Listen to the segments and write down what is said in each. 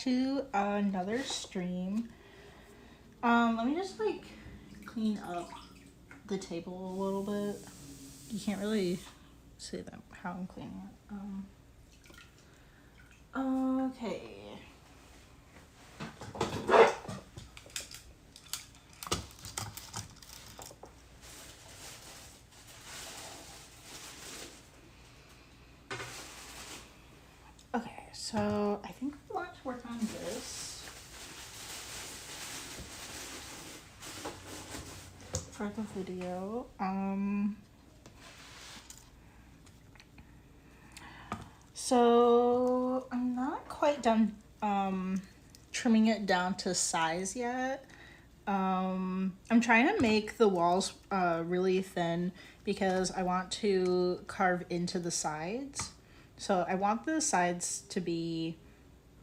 to another stream. Let me just like clean up the table a little bit. You can't really see that how I'm cleaning it. Okay. Okay, so I think we want to work on this for the video. So I'm not quite done trimming it down to size yet. I'm trying to make the walls really thin because I want to carve into the sides. So I want the sides to be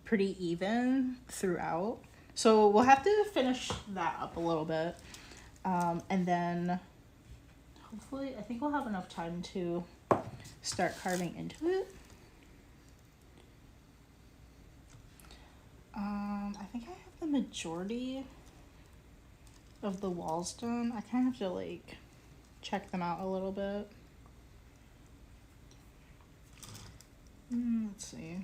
pretty even throughout. So we'll have to finish that up a little bit. And then hopefully, I think we'll have enough time to start carving into it. I think I have the majority of the walls done. I kind of have to like check them out a little bit. Let's see.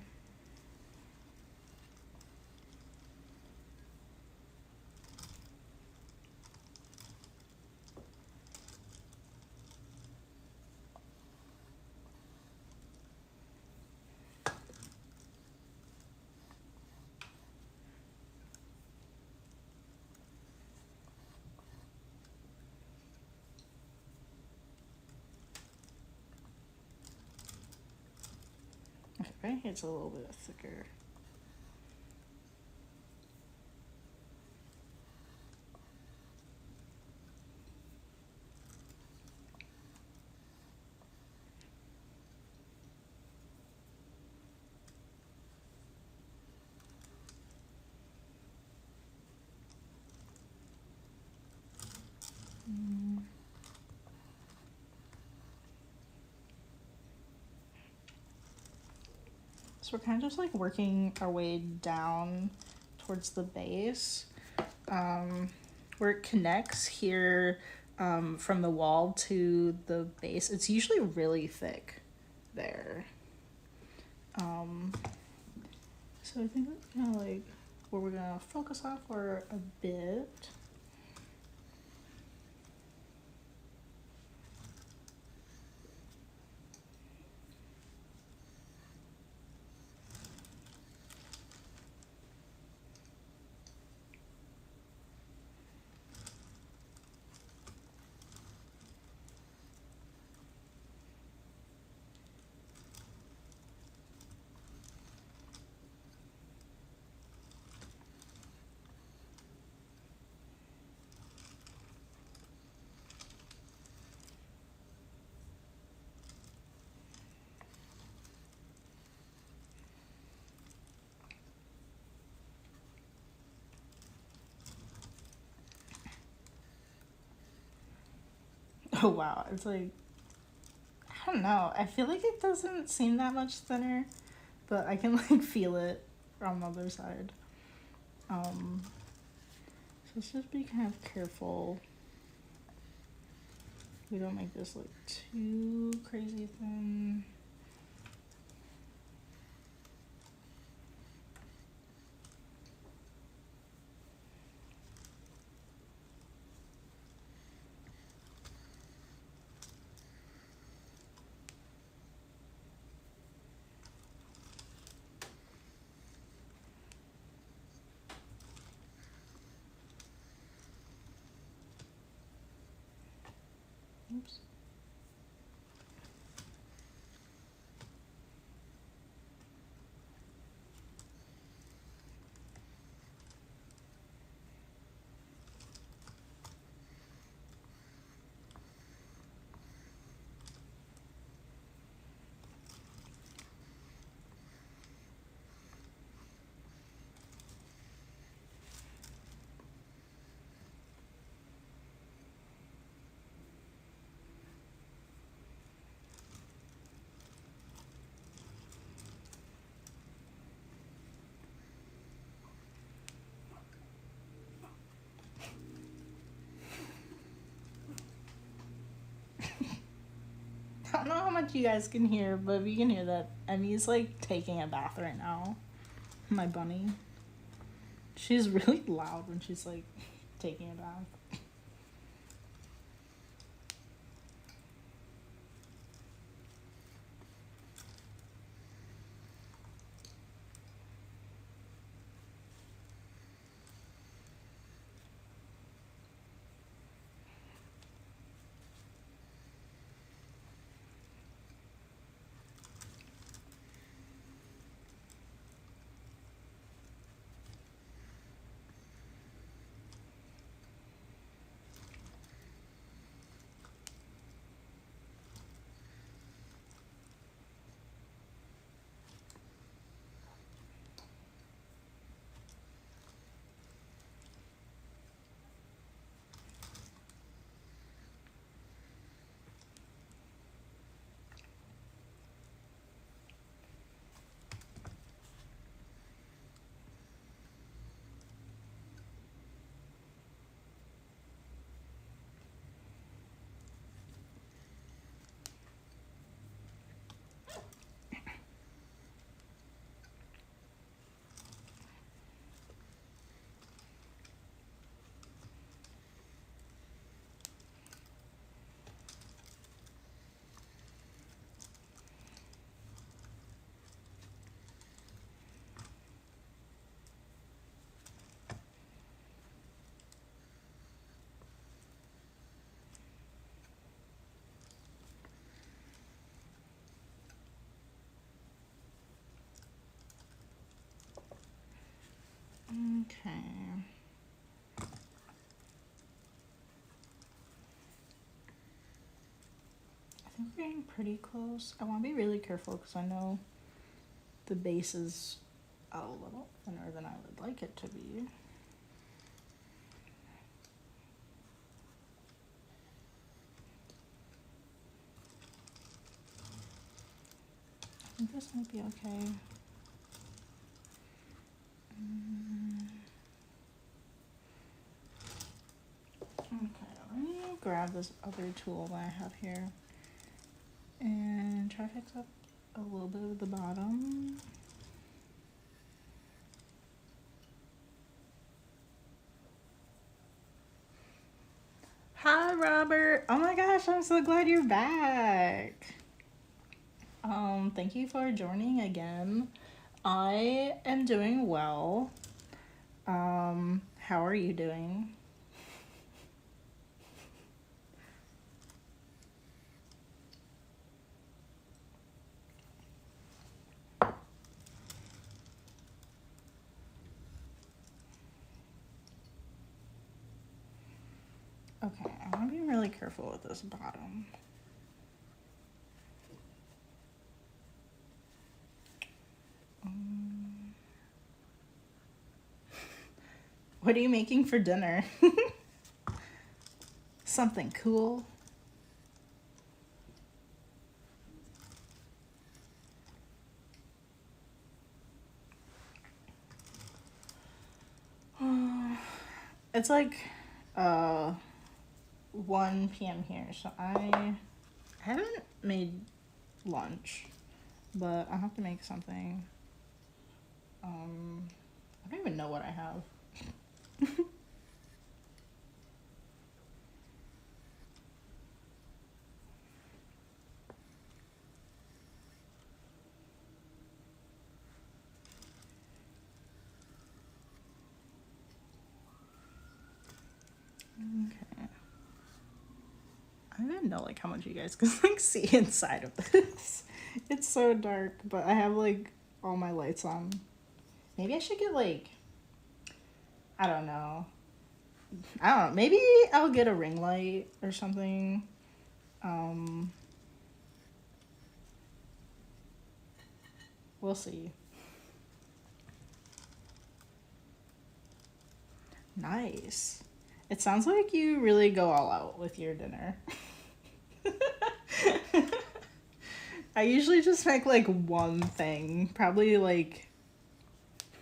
Okay, it's a little bit thicker. So we're kind of just like working our way down towards the base, where it connects here from the wall to the base. It's usually really thick there. So I think that's kind of like where we're gonna focus on for a bit. Oh wow, it's like, I don't know. I feel like it doesn't seem that much thinner, but I can like feel it on the other side. So let's just be kind of careful. We don't make this look too crazy thin. Oops. much you guys can hear, but if you can hear that, Emmy's like taking a bath right now. My bunny. She's really loud when she's like taking a bath. Okay. I think we're getting pretty close. I want to be really careful because I know the base is a little thinner than I would like it to be. I think this might be okay. Okay, let me grab this other tool that I have here and try to fix up a little bit of the bottom. Hi, Robert. Oh my gosh, I'm so glad you're back. Thank you for joining again. I am doing well. How are you doing? Okay, I want to be really careful with this bottom. What are you making for dinner? Something cool? It's like 1 p.m. here, so I haven't made lunch, but I have to make something. I don't even know what I have. Okay. I don't even know like how much you guys can like see inside of this. It's so dark, but I have like all my lights on. Maybe I should get like, I don't know. Maybe I'll get a ring light or something. We'll see. Nice. It sounds like you really go all out with your dinner. I usually just make like one thing. Probably like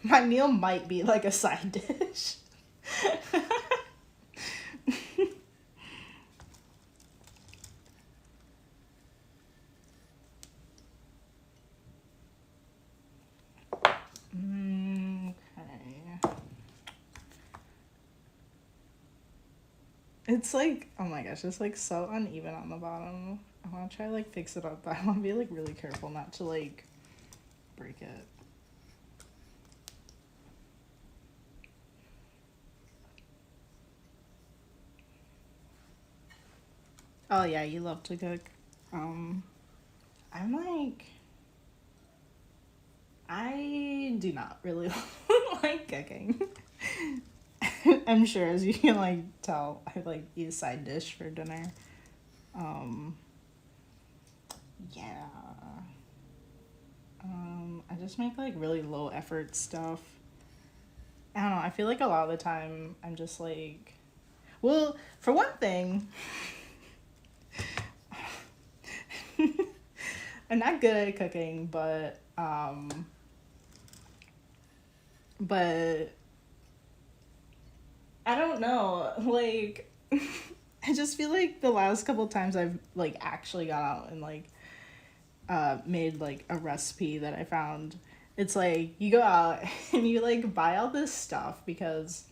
my meal might be like a side dish. It's like, oh my gosh, it's like so uneven on the bottom. I want to try to like fix it up, but I want to be like really careful not to like break it. Oh yeah, you love to cook. I'm like, I do not really like cooking. I'm sure, as you can like tell, I like eat a side dish for dinner. Um, yeah. I just make like really low effort stuff. I don't know. I feel like a lot of the time I'm just like, well, for one thing, I'm not good at cooking, but I don't know. Like, I just feel like the last couple times I've like actually got out and like made like a recipe that I found. It's like you go out and you like buy all this stuff because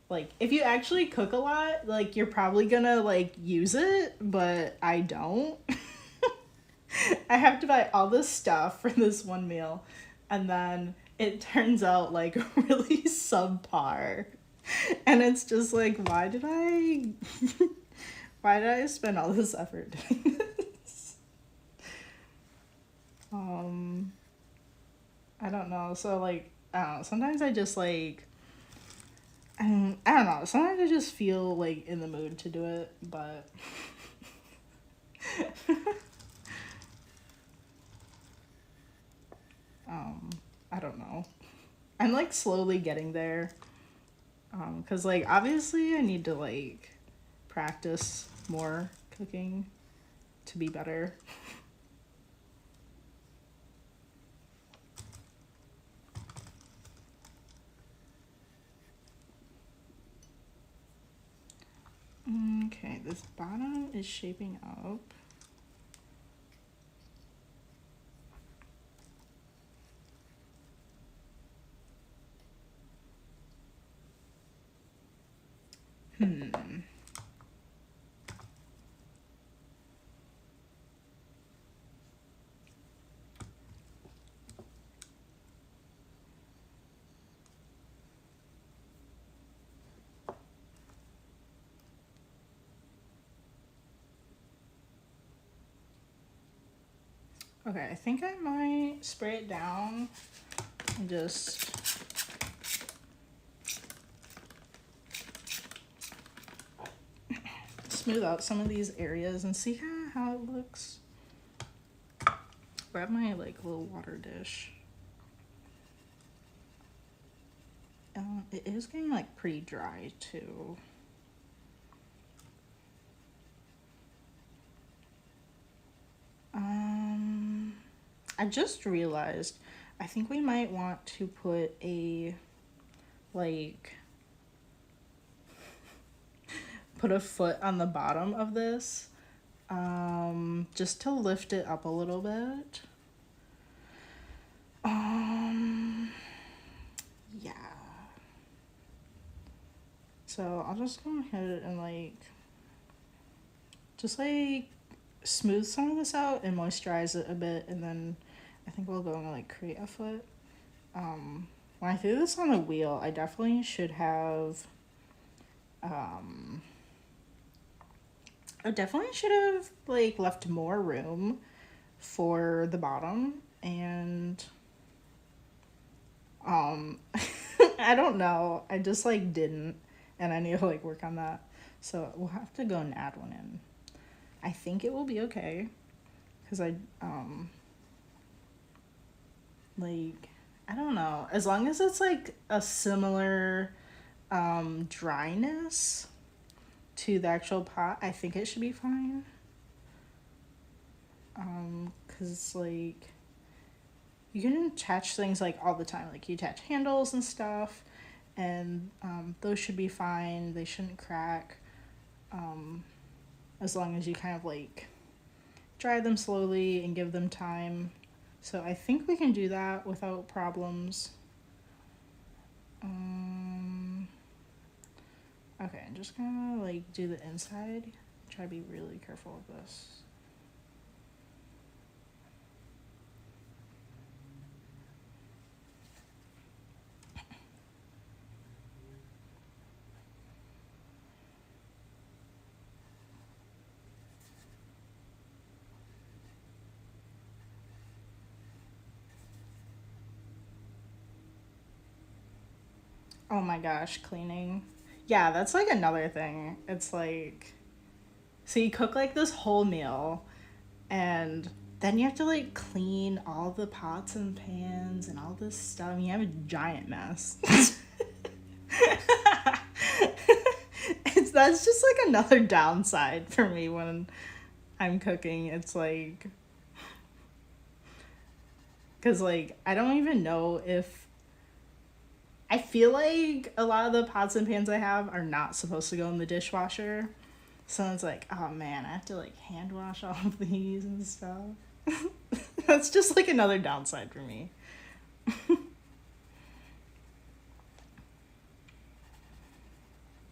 like if you actually cook a lot, like you're probably gonna like use it, but I don't. I have to buy all this stuff for this one meal, and then it turns out like really subpar. And it's just like, why did I spend all this effort doing this? Um, I don't know. So like, I don't know. Sometimes I just like, I don't know. Sometimes I just feel like in the mood to do it, but um, I don't know. I'm like slowly getting there. 'Cause like obviously I need to like practice more cooking to be better. Okay, this bottom is shaping up. Okay, I think I might spray it down and just smooth out some of these areas and see kind of how it looks. Grab my like little water dish. It is getting like pretty dry too. I just realized I think we might want to put a like put a foot on the bottom of this just to lift it up a little bit. Yeah. So I'll just go ahead and like just like smooth some of this out and moisturize it a bit, and then I think we'll go and like create a foot. When I threw this on the wheel, I definitely should have like left more room for the bottom, and I don't know. I just like didn't, and I need to like work on that. So we'll have to go and add one in. I think it will be okay because like I don't know, as long as it's like a similar dryness to the actual pot, I think it should be fine. Because like you can attach things like all the time, like you attach handles and stuff, and those should be fine. They shouldn't crack, as long as you kind of like dry them slowly and give them time. So I think we can do that without problems. Okay, I'm just gonna like do the inside. Try to be really careful with this. Oh my gosh, cleaning. Yeah, that's like another thing. It's like, so you cook like this whole meal and then you have to like clean all the pots and pans and all this stuff. You have a giant mess. That's just like another downside for me when I'm cooking. It's like, because like I don't even know if I feel like a lot of the pots and pans I have are not supposed to go in the dishwasher. So it's like, oh man, I have to like hand wash all of these and stuff. That's just like another downside for me.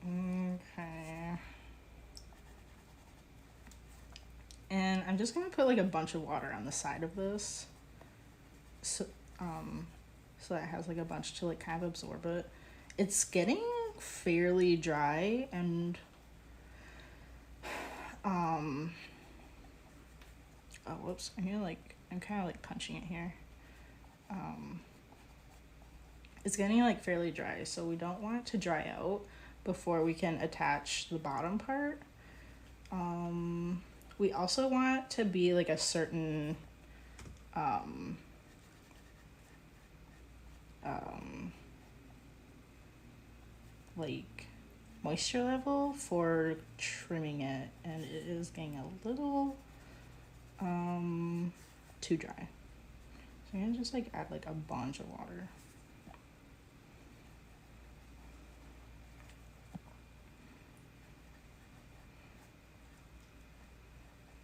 Okay. And I'm just gonna put like a bunch of water on the side of this. So, so that it has like a bunch to like kind of absorb it. It's getting fairly dry and oh whoops, I'm kind of like punching it here. It's getting like fairly dry, so we don't want it to dry out before we can attach the bottom part. We also want it to be like a certain like moisture level for trimming it, and it is getting a little too dry. So I'm gonna just like add like a bunch of water.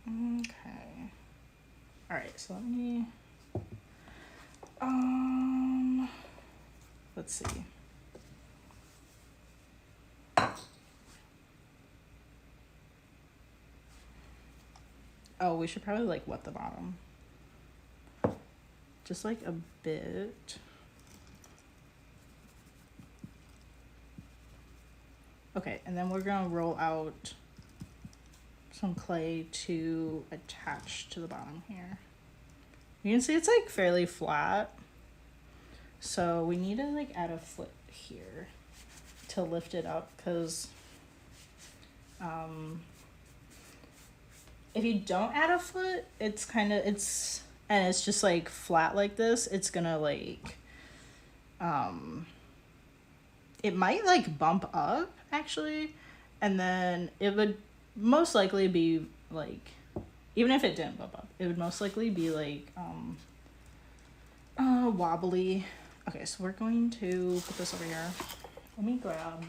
Okay. All right, so let me let's see. Oh, we should probably like wet the bottom. Just like a bit. Okay, and then we're gonna roll out some clay to attach to the bottom here. You can see it's like fairly flat. So we need to like add a foot here to lift it up, because if you don't add a foot, it's just like flat like this, it's gonna like it might like bump up actually, and then it would most likely be like, even if it didn't bump up, it would most likely be like wobbly. Okay, so we're going to put this over here. Let me grab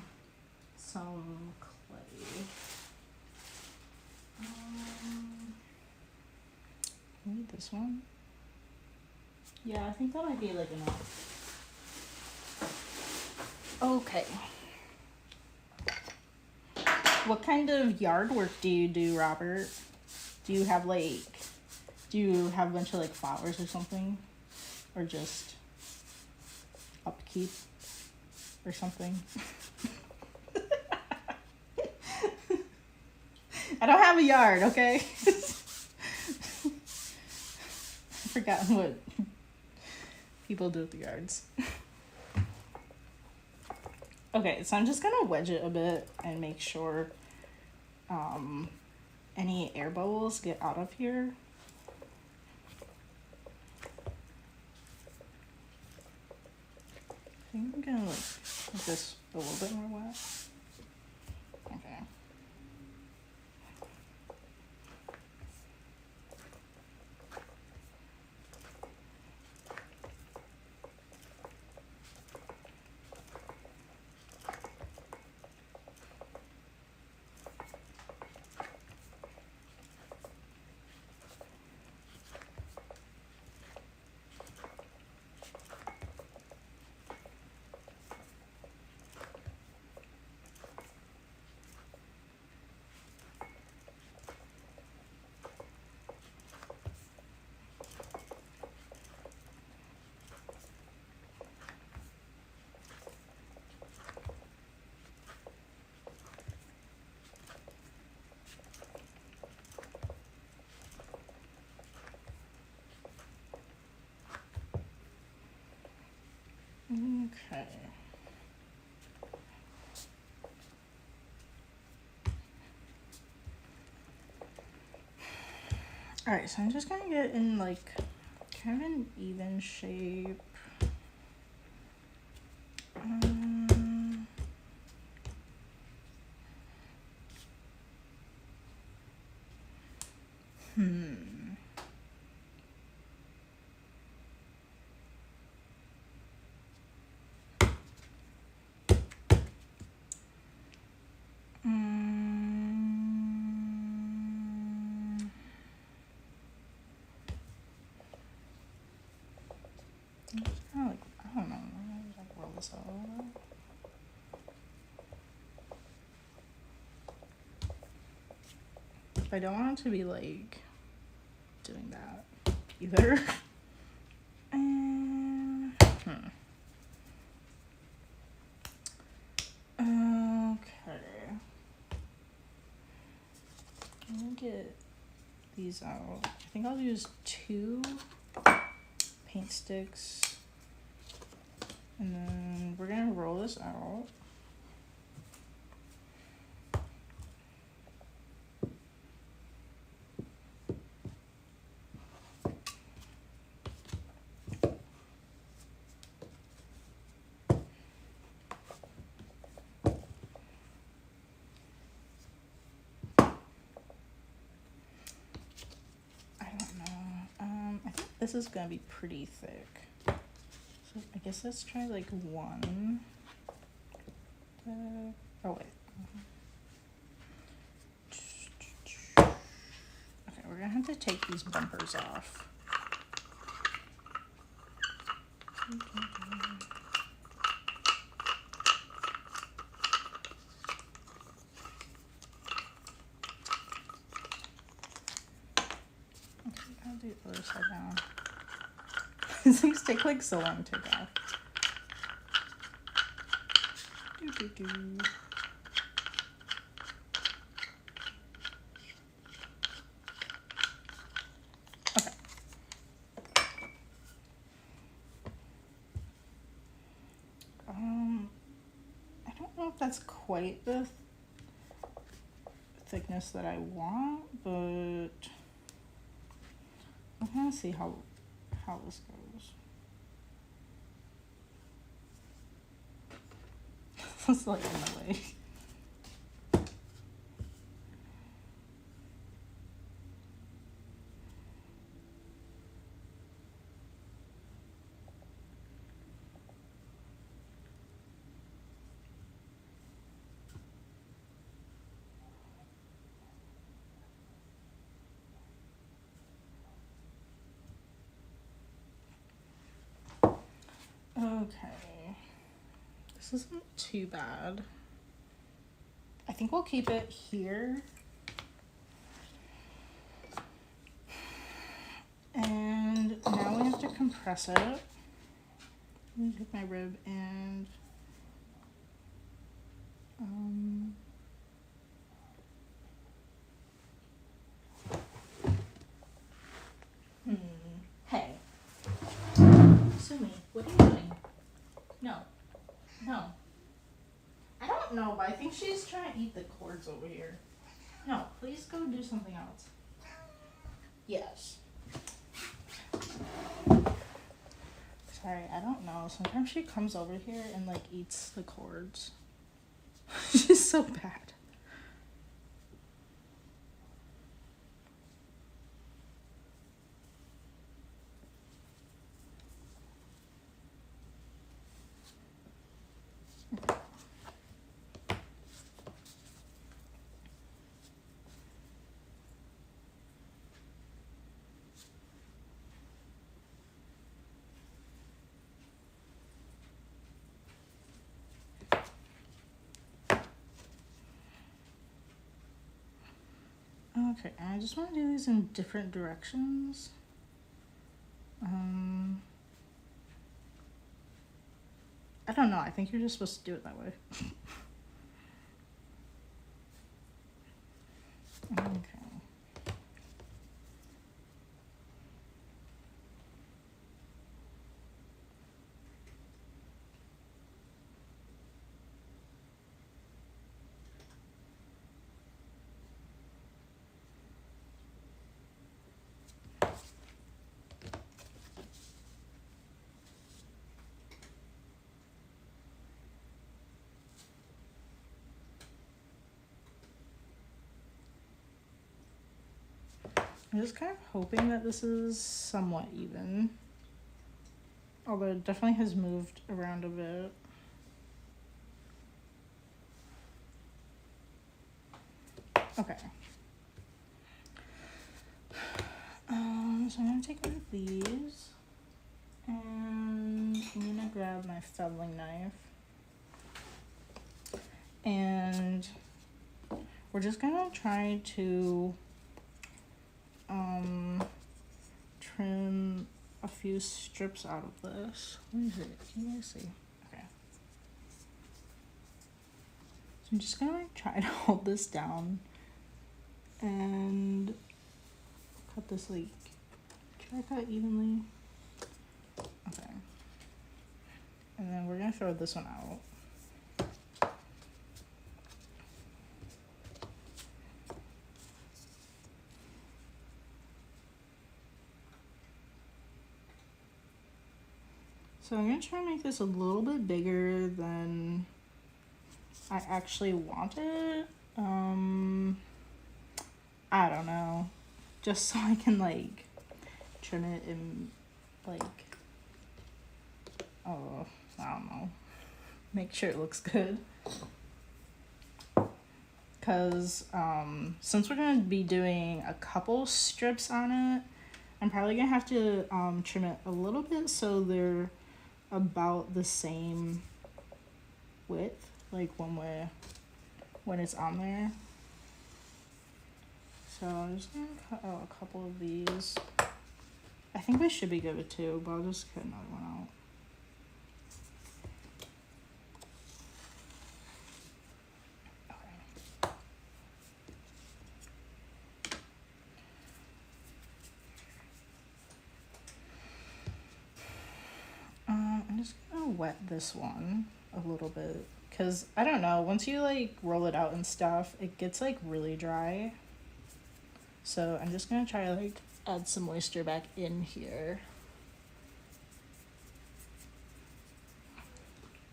some clay. Maybe this one. Yeah, I think that might be like enough. Okay. What kind of yard work do you do, Robert? Do you have a bunch of like flowers or something? Or just upkeep or something? I don't have a yard, okay? I've forgotten what people do with the yards. Okay, so I'm just gonna wedge it a bit and make sure any air bubbles get out of here. I think I'm gonna like make this a little bit more wet. Okay. Okay. Alright, so I'm just gonna get in like kind of an even shape. It's kind of like, I don't know, just like roll this out a little bit. I don't want it to be like doing that either. Okay. Let me get these out. I think I'll use 2 paint sticks. And then we're gonna roll this out. I think this is gonna be pretty thick. So I guess let's try like 1. Oh wait. Okay, we're gonna have to take these bumpers off. Okay, I'll do the other side now. These things take like so long to take off. Okay. I don't know if that's quite the thickness that I want, but I'm gonna see how this goes. It's like in the way. Okay, this isn't too bad. I think we'll keep it here. And now we have to compress it. Let me take my rib and hey. Sumi, what are you doing? No. I don't know, but I think she's trying to eat the cords over here. No, please go do something else. Yes. Sorry, I don't know. Sometimes she comes over here and like eats the cords. She's so bad. Okay, and I just want to do these in different directions. I don't know. I think you're just supposed to do it that way. Okay. I'm just kind of hoping that this is somewhat even. Although it definitely has moved around a bit. Okay. So I'm gonna take one of these, and I'm gonna grab my fettling knife, and we're just gonna try to trim a few strips out of this. What is it? Can you guys see? Okay. So I'm just gonna like try to hold this down and cut this like, try to cut evenly. Okay. And then we're gonna throw this one out. So I'm gonna try to make this a little bit bigger than I actually wanted. I don't know. Just so I can like trim it and like, oh, I don't know. Make sure it looks good. Cause since we're gonna be doing a couple strips on it, I'm probably gonna have to trim it a little bit so they're about the same width, like when it's on there. So I'm just gonna cut out a couple of these. I think we should be good with two, but I'll just cut another one out. I'm just gonna wet this one a little bit because I don't know, once you like roll it out and stuff, it gets like really dry. So I'm just gonna try to like add some moisture back in here.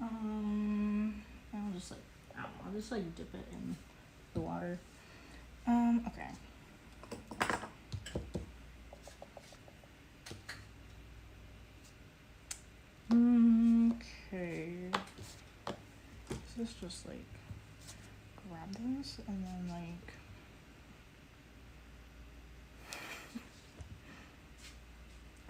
I'll just like, I don't know, I'll just like dip it in the water. Okay. Okay. This is just like grab this and then like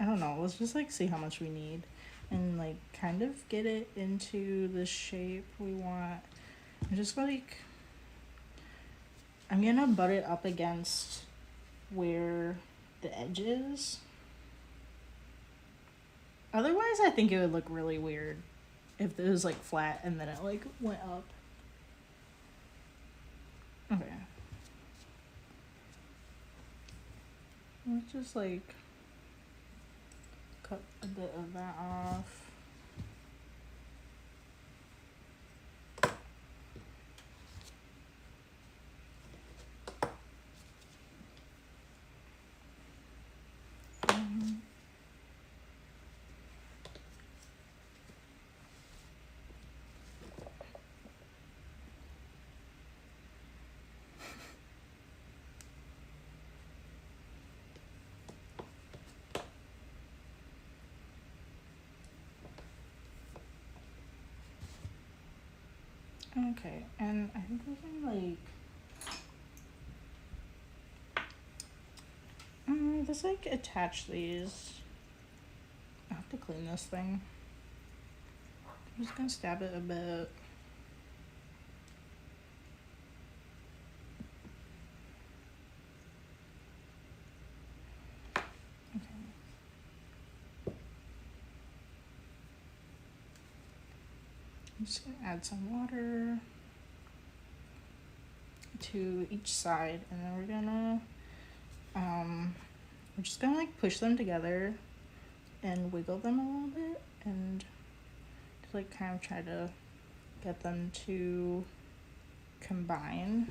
I don't know, let's just like see how much we need and like kind of get it into the shape we want. I'm just like, I'm gonna butt it up against where the edge is. Otherwise I think it would look really weird if it was like flat and then it like went up. Okay. Let's just like cut a bit of that off. Okay, and I think we can like just like attach these. I have to clean this thing. I'm just gonna stab it a bit. Okay. I'm just gonna add some water to each side, and then we're just gonna like push them together and wiggle them a little bit and just like kind of try to get them to combine.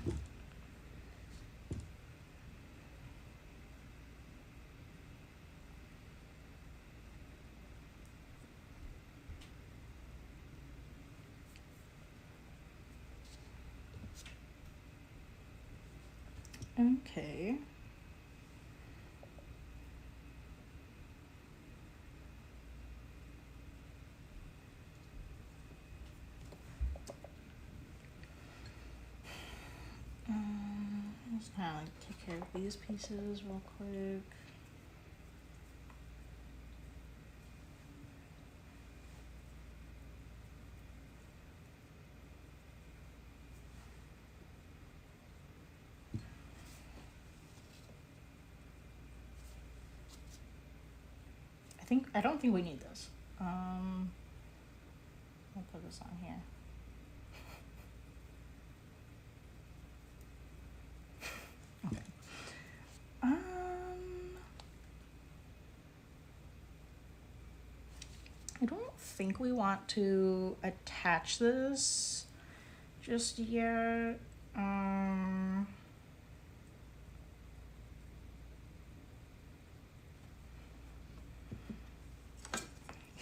Okay. Just kind of like take care of these pieces real quick. I don't think we need this. I'll put this on here. Okay. I don't think we want to attach this just yet.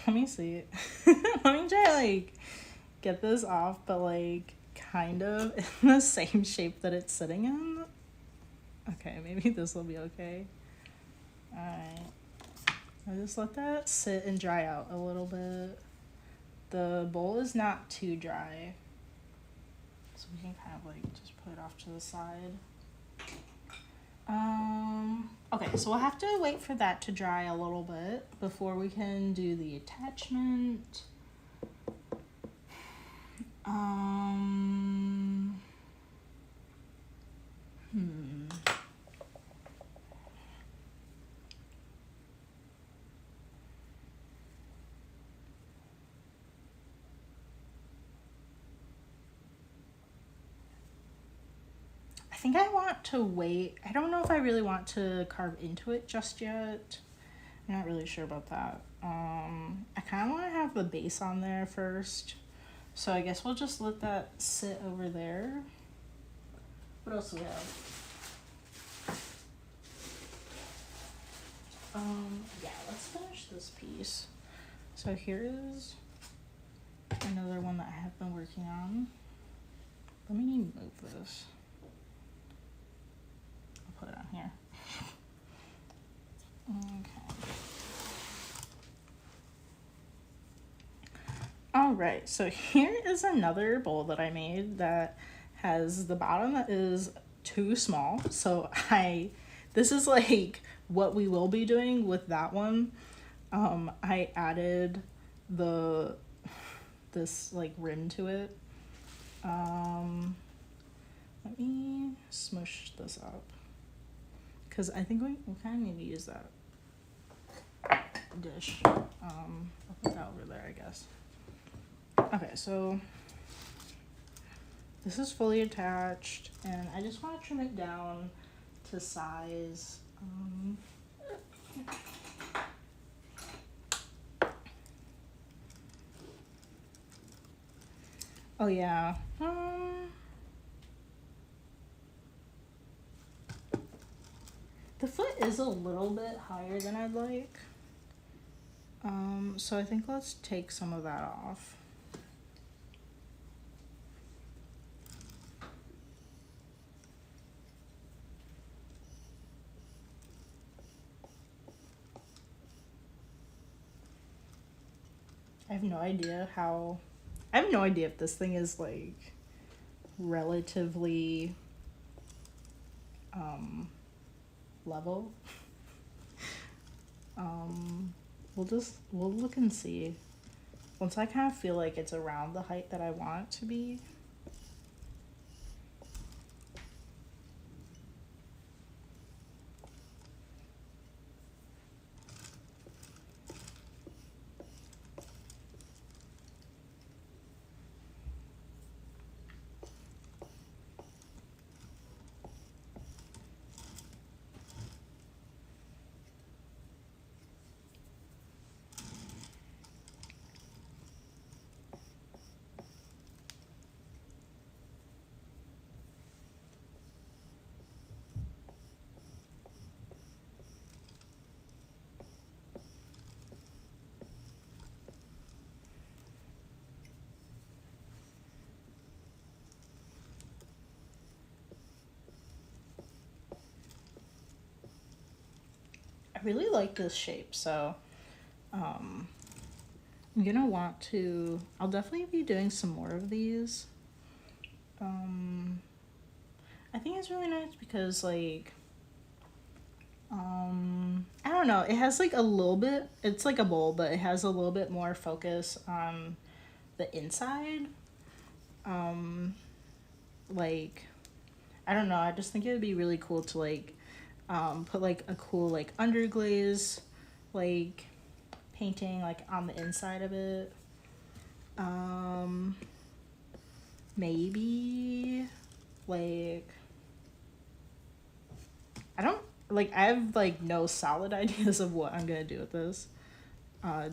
Let me see. Let me try like get this off, but like kind of in the same shape that it's sitting in. Okay, maybe this will be okay. Alright. I'll just let that sit and dry out a little bit. The bowl is not too dry, so we can kind of like just put it off to the side. Okay, so we'll have to wait for that to dry a little bit before we can do the attachment. I think I want to wait. I don't know if I really want to carve into it just yet. I'm not really sure about that. I kind of want to have the base on there first. So I guess we'll just let that sit over there. What else do we have? Yeah, let's finish this piece. So here is another one that I have been working on. Let me move this. I'll put it on here. Okay. All right, so here is another bowl that I made that has the bottom that is too small. So this is like what we will be doing with that one. I added this like rim to it. Let me smush this up because I think we kind of need to use that dish. I'll put that over there, I guess. Okay, so this is fully attached, and I just want to trim it down to size. Oh yeah. The foot is a little bit higher than I'd like. So I think let's take some of that off. I have no idea if this thing is like relatively level. We'll look and see. Once I kind of feel like it's around the height that I want it to be. I really like this shape, so I'm gonna want to, I'll definitely be doing some more of these. I think it's really nice because like I don't know, it has like a little bit, it's like a bowl, but it has a little bit more focus on the inside. Like I don't know, I just think it would be really cool to like put like a cool like underglaze like painting like on the inside of it. Maybe like I don't like I have like no solid ideas of what I'm gonna do with this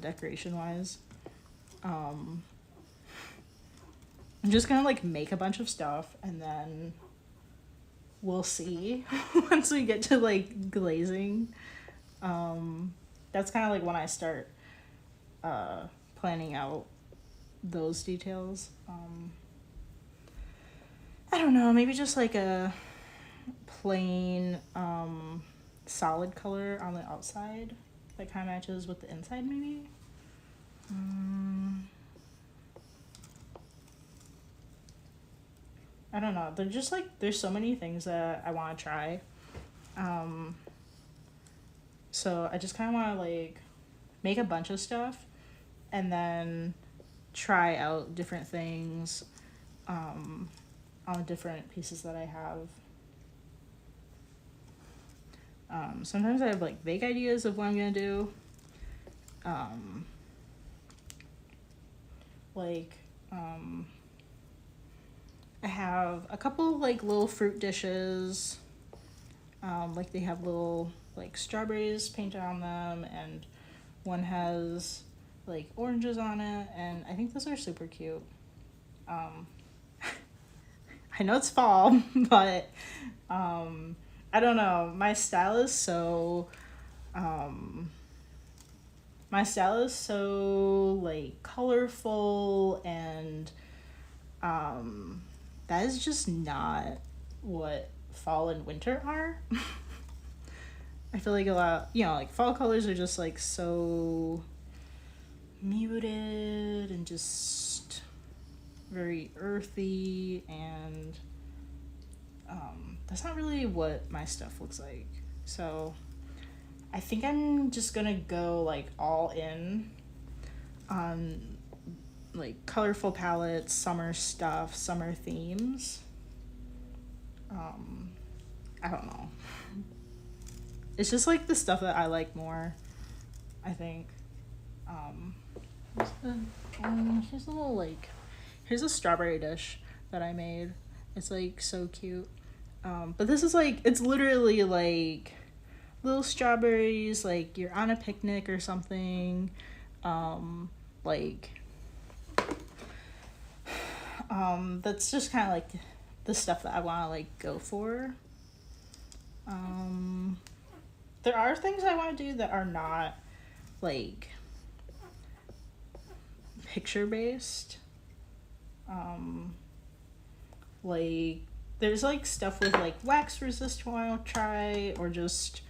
decoration wise. I'm just gonna like make a bunch of stuff and then we'll see once we get to like glazing. That's kind of like when I start planning out those details. I don't know, maybe just like a plain solid color on the outside that kind of matches with the inside maybe. I don't know, they're just like there's so many things that I want to try, so I just kind of want to like make a bunch of stuff and then try out different things on different pieces that I have. Sometimes I have like vague ideas of what I'm gonna do. I have a couple like little fruit dishes. Like they have little like strawberries painted on them, and one has like oranges on it, and I think those are super cute. I know it's fall, but I don't know. My style is so like colorful, and that is just not what fall and winter are. I feel like a lot, you know, like fall colors are just like so muted and just very earthy, and that's not really what my stuff looks like. So I think I'm just gonna go like all in on like colorful palettes, summer stuff, summer themes. I don't know. It's just like the stuff that I like more, I think. Here's a little like, here's a strawberry dish that I made. It's like so cute. But this is like, it's literally like little strawberries, like you're on a picnic or something. That's just kind of like the stuff that I want to like go for. There are things I want to do that are not like picture based. Like there's like stuff with like wax resist I want to try, or just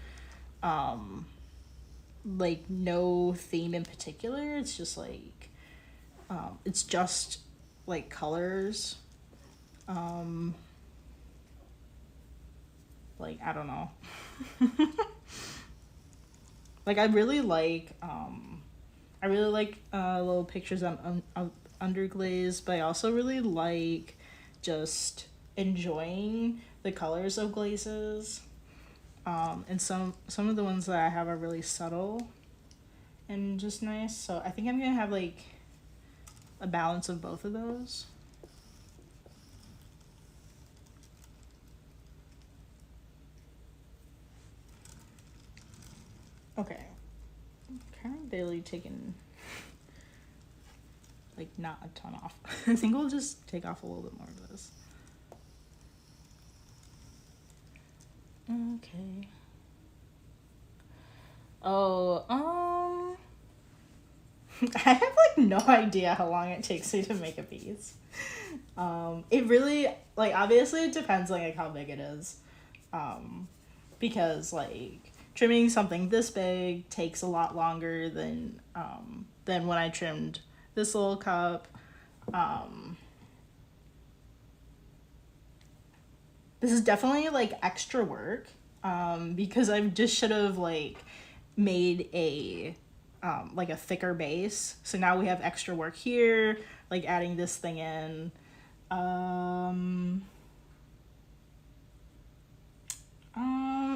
like no theme in particular. It's just like it's just like colors. Like I don't know. Like I really like little pictures on underglaze, but I also really like just enjoying the colors of glazes. And some of the ones that I have are really subtle and just nice. So I think I'm gonna have like a balance of both of those. Okay, kind of barely taken like not a ton off. I think we'll just take off a little bit more of this. Okay. Oh, I have like no idea how long it takes me to make a piece. It really like obviously it depends like how big it is. Because like trimming something this big takes a lot longer than when I trimmed this little cup. This is definitely like extra work, because I just should have like made a like a thicker base. So now we have extra work here, like adding this thing in.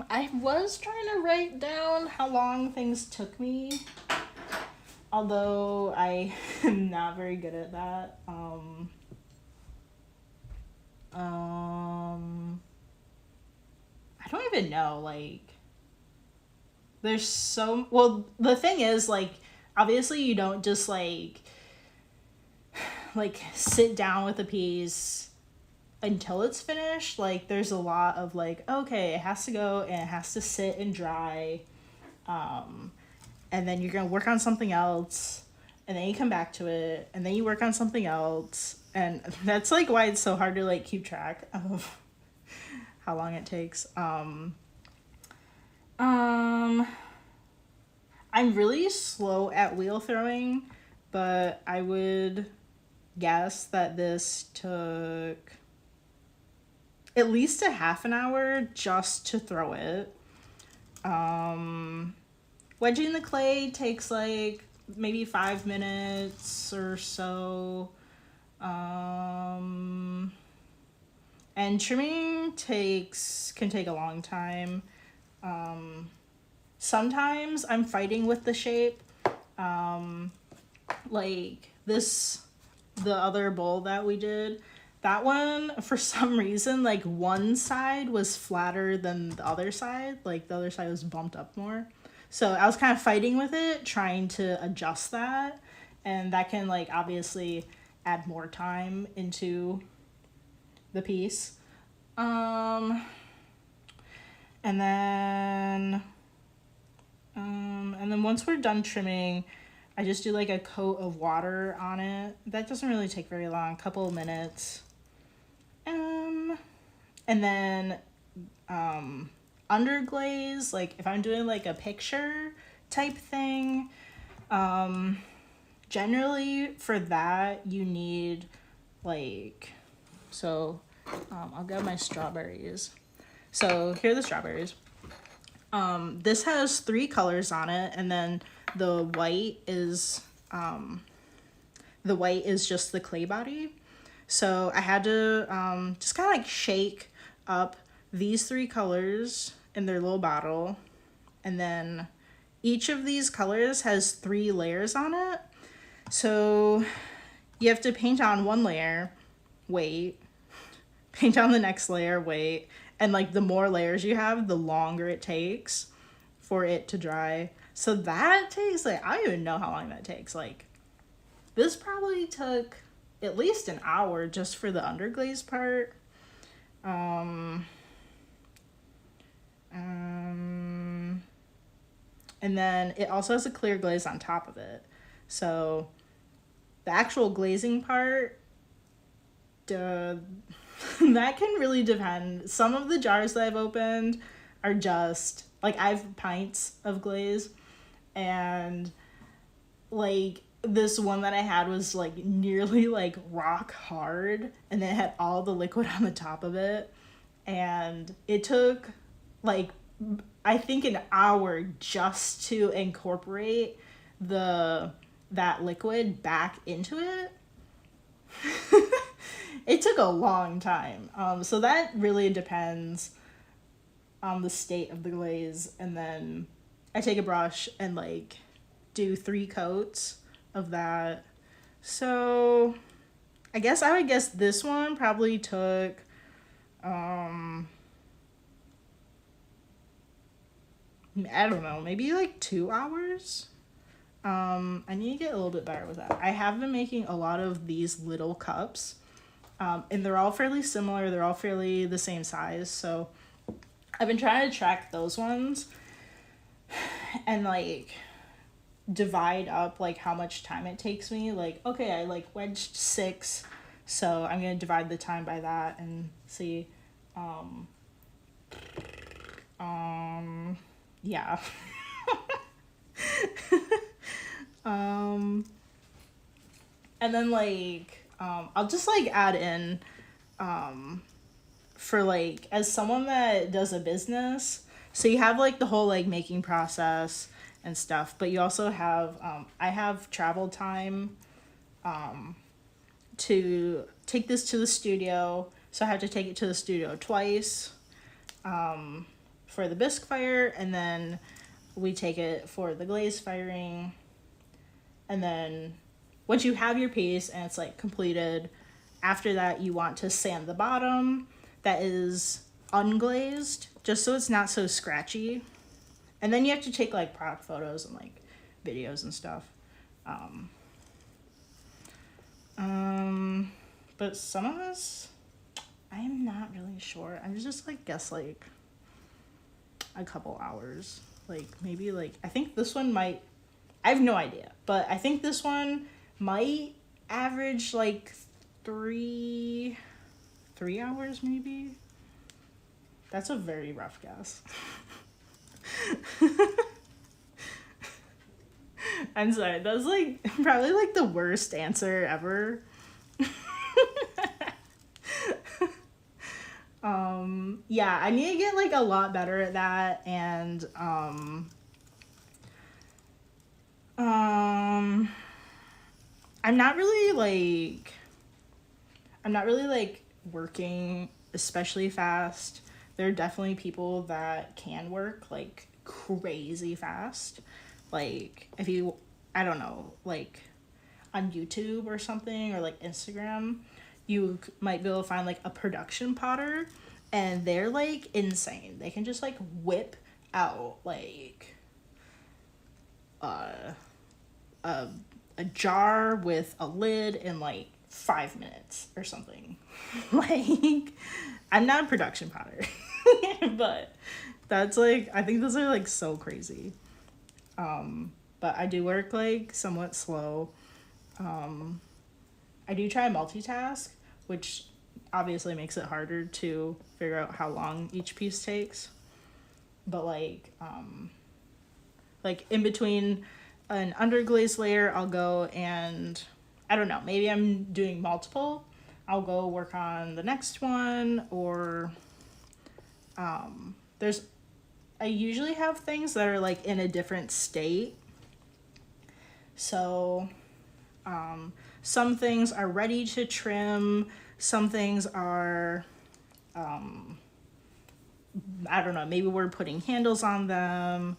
I was trying to write down how long things took me, although I am not very good at that. I don't even know, like, there's so, well, the thing is, like, obviously you don't just like sit down with a piece until it's finished. Like, there's a lot of like, okay, it has to go and it has to sit and dry, and then you're gonna work on something else, and then you come back to it, and then you work on something else, and that's like why it's so hard to like keep track of how long it takes. I'm really slow at wheel throwing, but I would guess that this took at least a half an hour just to throw it. Wedging the clay takes like maybe 5 minutes or so. And trimming can take a long time. Sometimes I'm fighting with the shape. Like the other bowl that we did, that one, for some reason, like one side was flatter than the other side. Like the other side was bumped up more. So I was kind of fighting with it, trying to adjust that. And that can like obviously add more time into the piece. And then once we're done trimming, I just do like a coat of water on it. That doesn't really take very long, a couple of minutes. And then underglaze, like if I'm doing like a picture type thing, generally for that you need like, so I'll grab my strawberries. So here are the strawberries. This has 3 colors on it, and then the white is just the clay body. So I had to just kind of like shake up these 3 colors in their little bottle, and then each of these colors has 3 layers on it. So you have to paint on one layer, wait, paint on the next layer, wait, and like the more layers you have, the longer it takes for it to dry. So that takes like, I don't even know how long that takes. Like this probably took at least an hour just for the underglaze part. And then it also has a clear glaze on top of it. So the actual glazing part, that can really depend. Some of the jars that I've opened are just like, I have pints of glaze, and like this one that I had was like nearly like rock hard, and then it had all the liquid on the top of it, and it took like, I think an hour just to incorporate that liquid back into it. It took a long time. So that really depends on the state of the glaze. And then I take a brush and like do 3 coats of that. So I would guess this one probably took I don't know, maybe like 2 hours. I need to get a little bit better with that. I have been making a lot of these little cups, and they're all fairly similar. They're all fairly the same size. So I've been trying to track those ones and like divide up like how much time it takes me. Like, okay, I like wedged 6, so I'm gonna divide the time by that and see. Yeah. And then like I'll just like add in for like, as someone that does a business, so you have like the whole like making process and stuff, but you also have, I have travel time to take this to the studio. So I have to take it to the studio twice for the bisque fire, and then we take it for the glaze firing. And then once you have your piece and it's like completed, after that you want to sand the bottom that is unglazed, just so it's not so scratchy. And then you have to take like product photos and like videos and stuff. But some of this, I am not really sure. I just like guess like a couple hours. Like maybe like, I think this one might, I have no idea, but I think this one might average like 3 hours maybe. That's a very rough guess. I'm sorry, that's like probably like the worst answer ever. Yeah, I need to get like a lot better at that, and I'm not really like working especially fast. There are definitely people that can work like crazy fast. Like if you, I don't know, like on YouTube or something, or like Instagram, you might be able to find like a production potter, and they're like insane. They can just like whip out like a jar with a lid in like 5 minutes or something. Like, I'm not a production potter, but that's like, I think those are like so crazy. But I do work like somewhat slow. I do try multitask, which obviously makes it harder to figure out how long each piece takes. But like in between an underglaze layer, I'll go and, I don't know, maybe I'm doing multiple. I'll go work on the next one, or I usually have things that are like in a different state. So some things are ready to trim, some things are, I don't know, maybe we're putting handles on them,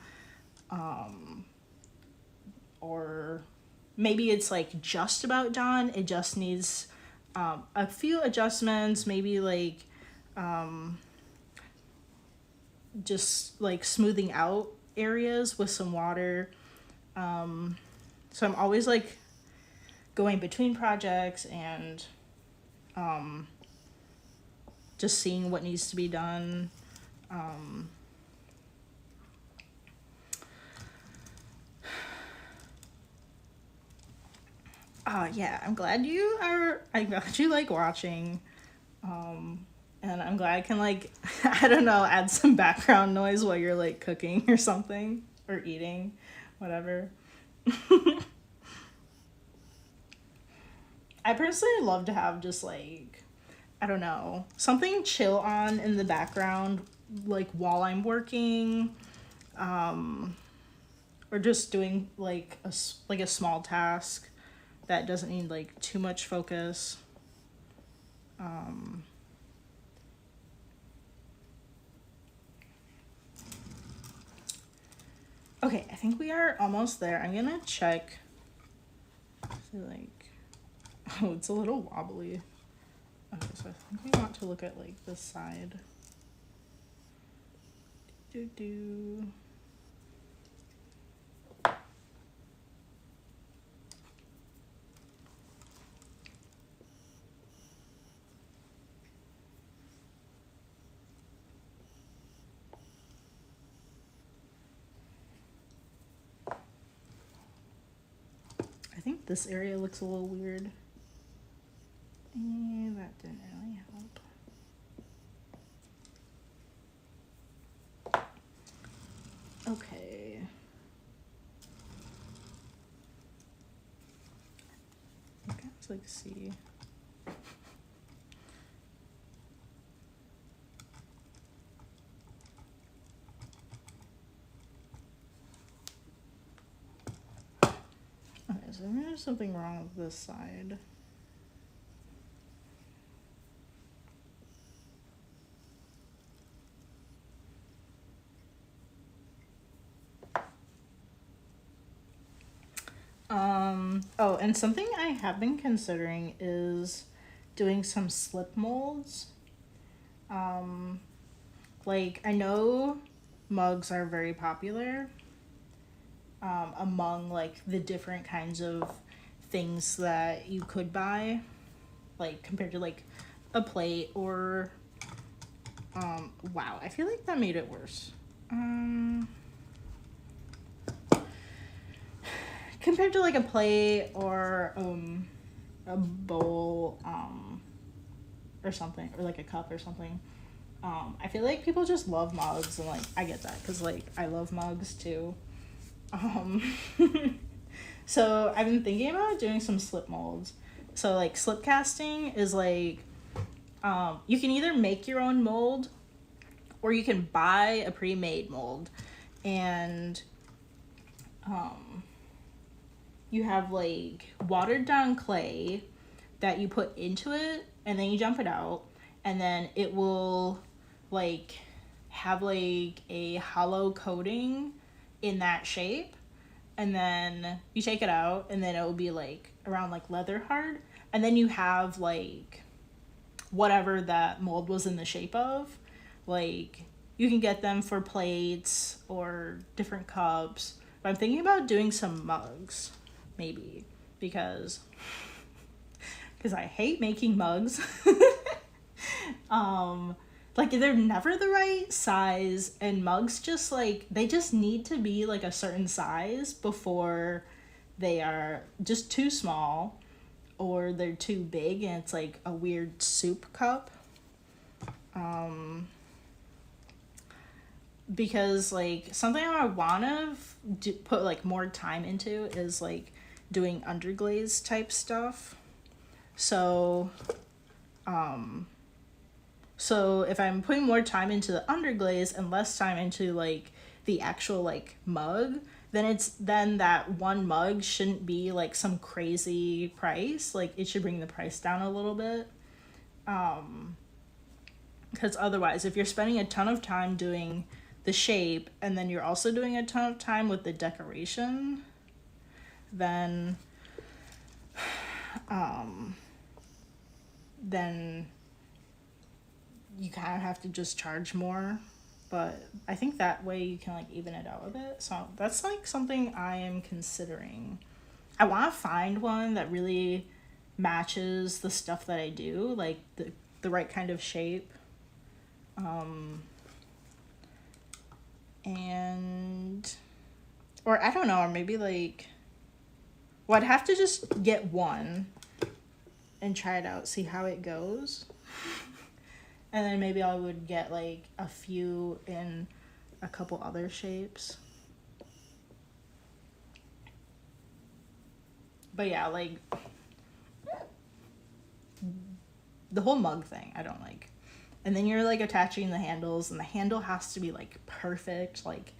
or maybe it's like just about done. It just needs a few adjustments, maybe like just like smoothing out areas with some water. So I'm always like going between projects and just seeing what needs to be done. Yeah, I'm glad you like watching. And I'm glad I can like, I don't know, add some background noise while you're like cooking or something, or eating, whatever. I personally love to have just like, I don't know, something chill on in the background, like while I'm working, or just doing like a small task that doesn't need like too much focus. Okay, I think we are almost there. I'm gonna check. See, like, oh, it's a little wobbly. Okay, so I think we want to look at like this side. Do. I think this area looks a little weird. And that didn't really help. Okay. I guess like see. Is there something wrong with this side? Oh, and something I have been considering is doing some slip molds. Um, like, I know mugs are very popular among, like, the different kinds of things that you could buy, like, compared to, like, a plate or, wow, I feel like that made it worse. Compared to, like, a plate or, a bowl, or something, or like a cup or something. I feel like people just love mugs, and like I get that because like I love mugs too. Um, so I've been thinking about doing some slip molds. So like slip casting is like you can either make your own mold or you can buy a pre-made mold, and you have like watered down clay that you put into it, and then you jump it out, and then it will like have like a hollow coating in that shape, and then you take it out, and then it will be like around like leather hard, and then you have like whatever that mold was in the shape of. Like you can get them for plates or different cups, but I'm thinking about doing some mugs maybe because I hate making mugs. Like they're never the right size, and mugs just like they just need to be like a certain size before they are just too small or they're too big and it's like a weird soup cup. Because like something I want to put like more time into is like doing underglaze type stuff. So so if I'm putting more time into the underglaze and less time into like the actual like mug, then that one mug shouldn't be like some crazy price. Like it should bring the price down a little bit. Because otherwise, if you're spending a ton of time doing the shape and then you're also doing a ton of time with the decoration, then then you kind of have to just charge more. But I think that way you can like even it out a bit. So that's like something I am considering. I want to find one that really matches the stuff that I do, like the right kind of shape. And or I don't know, or maybe like well, I'd have to just get one and try it out, see how it goes. And then maybe I would get like a few in a couple other shapes. But yeah, like the whole mug thing, I don't like. And then you're like attaching the handles, and the handle has to be like perfect, like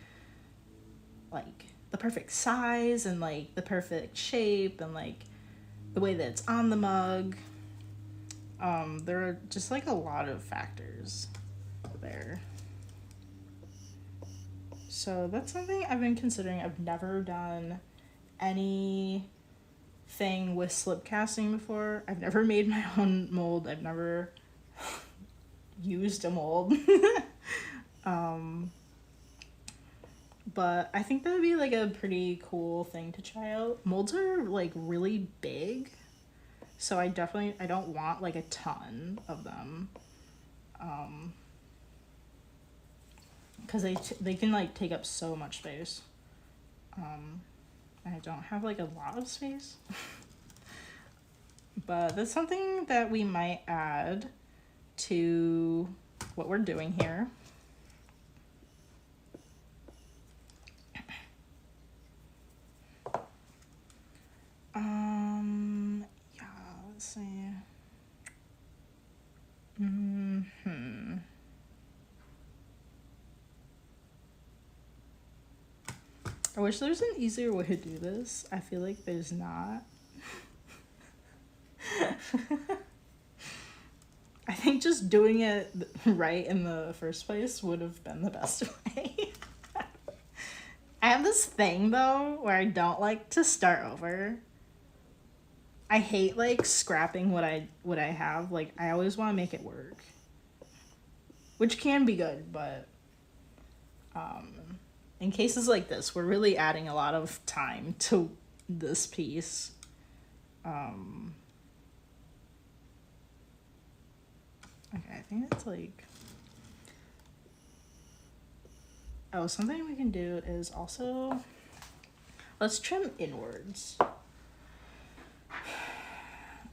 the perfect size and like the perfect shape and like the way that it's on the mug. There are just like a lot of factors there. So that's something I've been considering. I've never done anything with slip casting before. I've never made my own mold. I've never used a mold. But I think that would be like a pretty cool thing to try out. Molds are like really big, so I don't want like a ton of them, because they can like take up so much space. And I don't have like a lot of space. But that's something that we might add to what we're doing here. Yeah, let's see. I wish there's an easier way to do this. I feel like there's not. I think just doing it right in the first place would have been the best way. I have this thing though where I don't like to start over. I hate like scrapping what I have. Like I always want to make it work. Which can be good, but in cases like this, we're really adding a lot of time to this piece. Okay, I think it's like... Oh, something we can do is also... Let's trim inwards.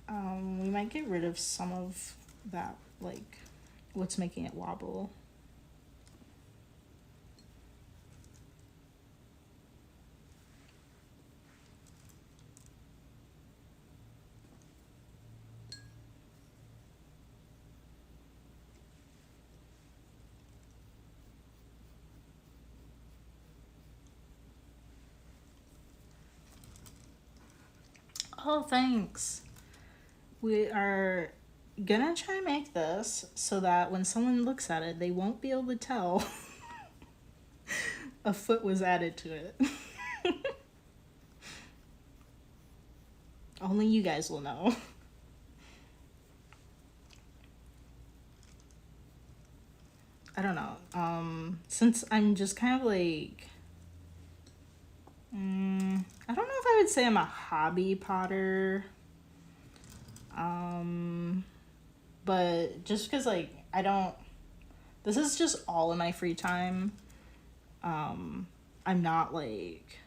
We might get rid of some of that, like, what's making it wobble. Oh, thanks. We are gonna try and make this so that when someone looks at it, they won't be able to tell a foot was added to it. Only you guys will know. I don't know. Since I'm just kind of like... I don't know if I would say I'm a hobby potter. But just because like I don't... This is just all in my free time. I'm not like...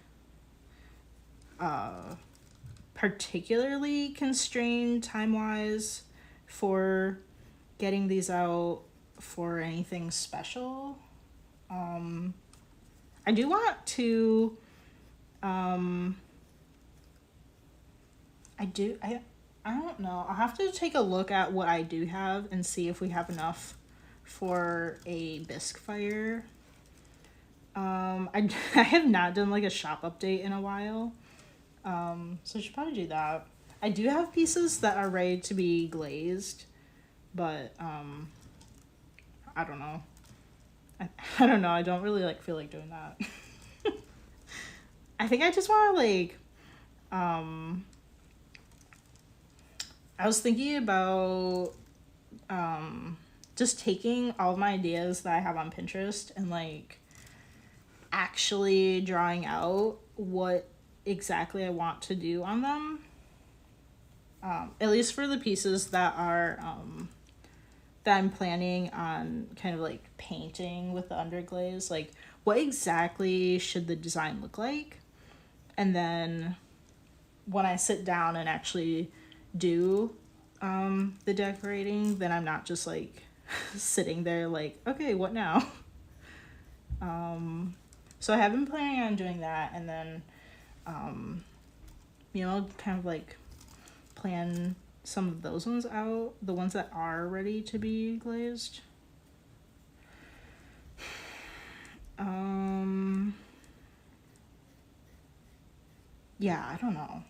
particularly constrained time-wise for getting these out for anything special. I do want to I don't know. I'll have to take a look at what I do have and see if we have enough for a bisque fire. I have not done like a shop update in a while. So I should probably do that. I do have pieces that are ready to be glazed, but I don't know. I don't know. I don't really like feel like doing that. I think I just want to like I was thinking about just taking all of my ideas that I have on Pinterest and like actually drawing out what exactly I want to do on them. At least for the pieces that are that I'm planning on kind of like painting with the underglaze, like what exactly should the design look like? And then when I sit down and actually do the decorating, then I'm not just like sitting there like, okay, what now? So I have been planning on doing that, and then you know, kind of like plan some of those ones out, the ones that are ready to be glazed. Yeah, I don't know.